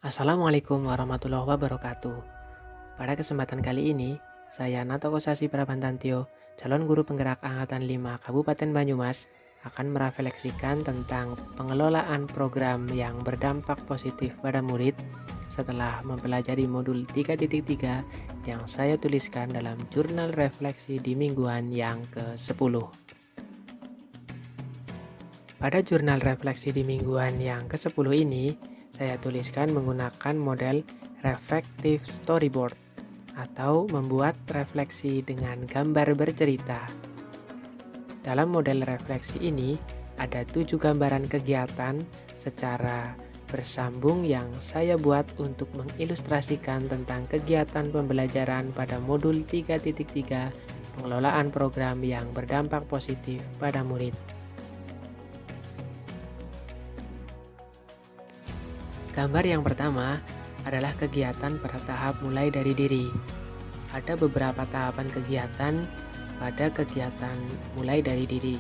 Assalamualaikum warahmatullahi wabarakatuh. Pada kesempatan kali ini, saya Natoko Sasi Prabantantio, calon guru penggerak Angkatan 5 Kabupaten Banyumas, akan merefleksikan tentang pengelolaan program yang berdampak positif pada murid setelah mempelajari modul 3.3 yang saya tuliskan dalam jurnal refleksi di mingguan yang ke-10. Pada jurnal refleksi di mingguan yang ke-10 ini, saya tuliskan menggunakan model reflective storyboard atau membuat refleksi dengan gambar bercerita. Dalam model refleksi ini, ada 7 gambaran kegiatan secara bersambung yang saya buat untuk mengilustrasikan tentang kegiatan pembelajaran pada modul 3.3 pengelolaan program yang berdampak positif pada murid. Gambar yang pertama adalah kegiatan pada tahap mulai dari diri. Ada beberapa tahapan kegiatan pada kegiatan mulai dari diri,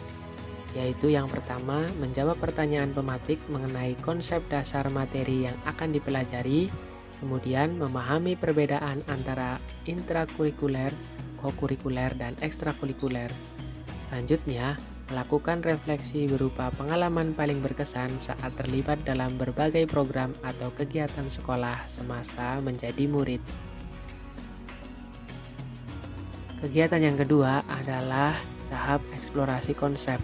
yaitu yang pertama menjawab pertanyaan pematik mengenai konsep dasar materi yang akan dipelajari, kemudian memahami perbedaan antara intrakurikuler, kokurikuler, dan ekstrakurikuler. Selanjutnya, melakukan refleksi berupa pengalaman paling berkesan saat terlibat dalam berbagai program atau kegiatan sekolah semasa menjadi murid. Kegiatan yang kedua adalah tahap eksplorasi konsep.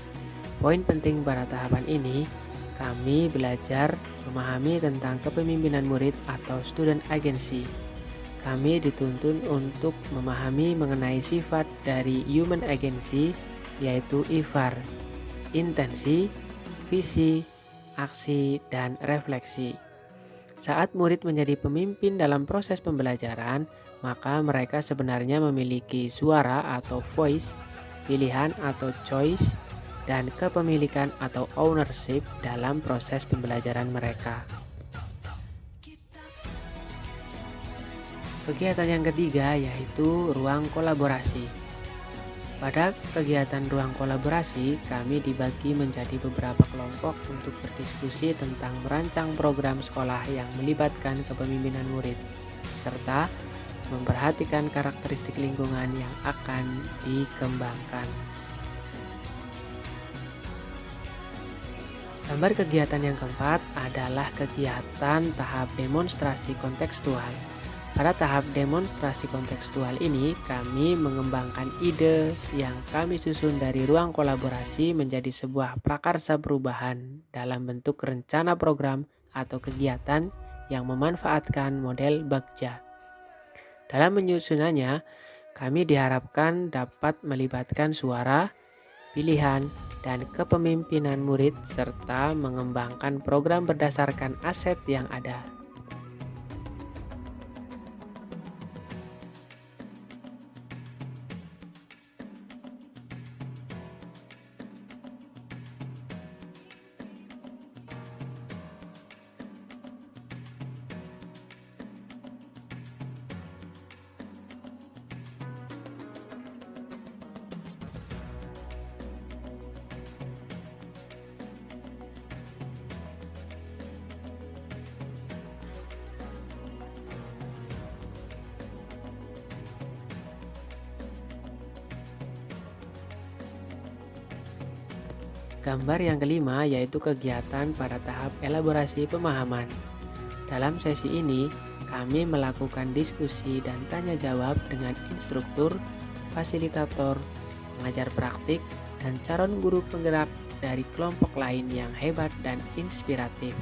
Poin penting pada tahapan ini, kami belajar memahami tentang kepemimpinan murid atau student agency. Kami dituntun untuk memahami mengenai sifat dari human agency, yaitu IVAR, intensi, visi, aksi, dan refleksi. Saat murid menjadi pemimpin dalam proses pembelajaran, maka mereka sebenarnya memiliki suara atau voice, pilihan atau choice, dan kepemilikan atau ownership dalam proses pembelajaran mereka. Kegiatan yang ketiga yaitu ruang kolaborasi. Pada kegiatan ruang kolaborasi, kami dibagi menjadi beberapa kelompok untuk berdiskusi tentang merancang program sekolah yang melibatkan kepemimpinan murid, serta memperhatikan karakteristik lingkungan yang akan dikembangkan. Gambar kegiatan yang keempat adalah kegiatan tahap demonstrasi kontekstual. Pada tahap demonstrasi kontekstual ini, kami mengembangkan ide yang kami susun dari ruang kolaborasi menjadi sebuah prakarsa perubahan dalam bentuk rencana program atau kegiatan yang memanfaatkan model Bagja. Dalam menyusunannya, kami diharapkan dapat melibatkan suara, pilihan, dan kepemimpinan murid serta mengembangkan program berdasarkan aset yang ada. Gambar yang kelima yaitu kegiatan pada tahap elaborasi pemahaman. Dalam sesi ini, kami melakukan diskusi dan tanya jawab dengan instruktur, fasilitator, pengajar praktik, dan calon guru penggerak dari kelompok lain yang hebat dan inspiratif.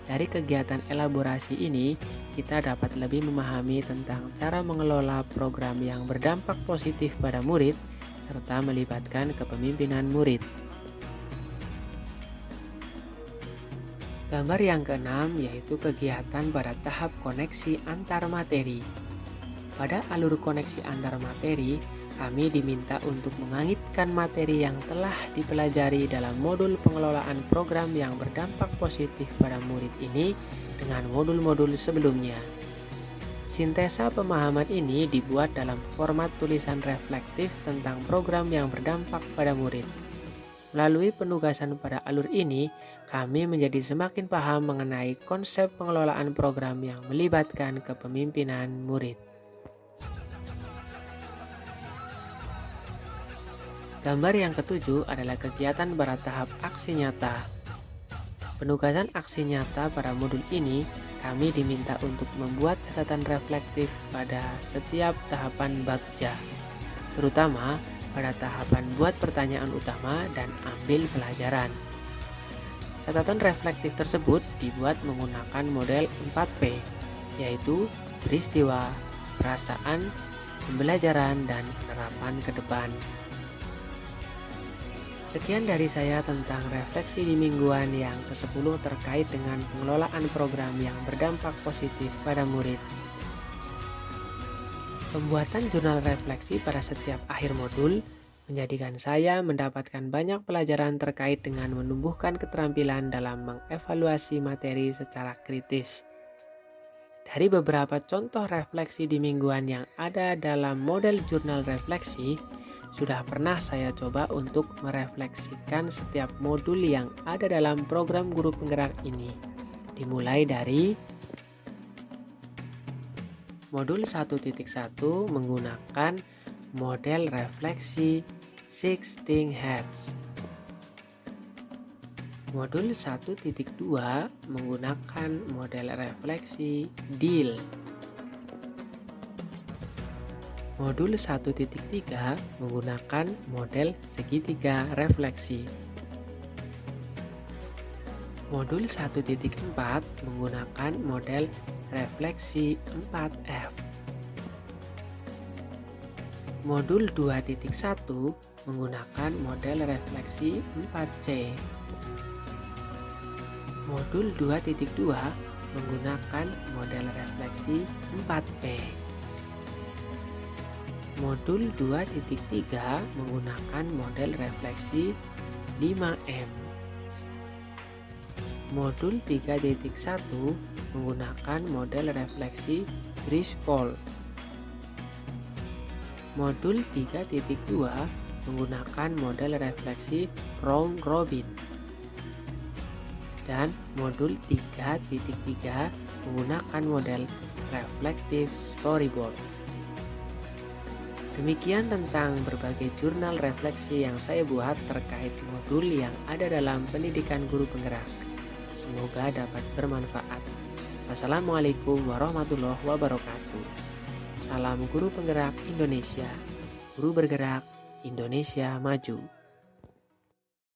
Dari kegiatan elaborasi ini, kita dapat lebih memahami tentang cara mengelola program yang berdampak positif pada murid, serta melibatkan kepemimpinan murid. Gambar yang keenam yaitu kegiatan pada tahap koneksi antar materi. Pada alur koneksi antar materi, kami diminta untuk mengangitkan materi yang telah dipelajari dalam modul pengelolaan program yang berdampak positif pada murid ini dengan modul-modul sebelumnya. Sintesa pemahaman ini dibuat dalam format tulisan reflektif tentang program yang berdampak pada murid. Melalui penugasan pada alur ini, kami menjadi semakin paham mengenai konsep pengelolaan program yang melibatkan kepemimpinan murid. Gambar yang ketujuh adalah kegiatan pada tahap aksi nyata. Penugasan aksi nyata pada modul ini, kami diminta untuk membuat catatan reflektif pada setiap tahapan bagja, terutama pada tahapan buat pertanyaan utama dan ambil pelajaran. Catatan reflektif tersebut dibuat menggunakan model 4P, yaitu peristiwa, perasaan, pembelajaran, dan penerapan ke depan. Sekian dari saya tentang refleksi di mingguan yang ke-10 terkait dengan pengelolaan program yang berdampak positif pada murid. Pembuatan jurnal refleksi pada setiap akhir modul menjadikan saya mendapatkan banyak pelajaran terkait dengan menumbuhkan keterampilan dalam mengevaluasi materi secara kritis. Dari beberapa contoh refleksi di mingguan yang ada dalam model jurnal refleksi, sudah pernah saya coba untuk merefleksikan setiap modul yang ada dalam program guru penggerak ini. Dimulai dari modul 1.1 menggunakan model refleksi 16 Hz. Modul 1.2 menggunakan model refleksi DIL. Modul 1.3 menggunakan model segitiga refleksi. Modul 1.4 menggunakan model refleksi 4F. Modul 2.1 menggunakan model refleksi 4C. Modul 2.2 menggunakan model refleksi 4P. Modul 2.3 menggunakan model refleksi 5M. Modul 3.1 menggunakan model refleksi Driscoll. Modul 3.2 menggunakan model refleksi round robin. Dan modul 3.3 menggunakan model reflective storyboard. Demikian tentang berbagai jurnal refleksi yang saya buat terkait modul yang ada dalam pendidikan guru penggerak. Semoga dapat bermanfaat. Wassalamualaikum warahmatullahi wabarakatuh. Salam guru penggerak Indonesia. Guru bergerak, Indonesia maju.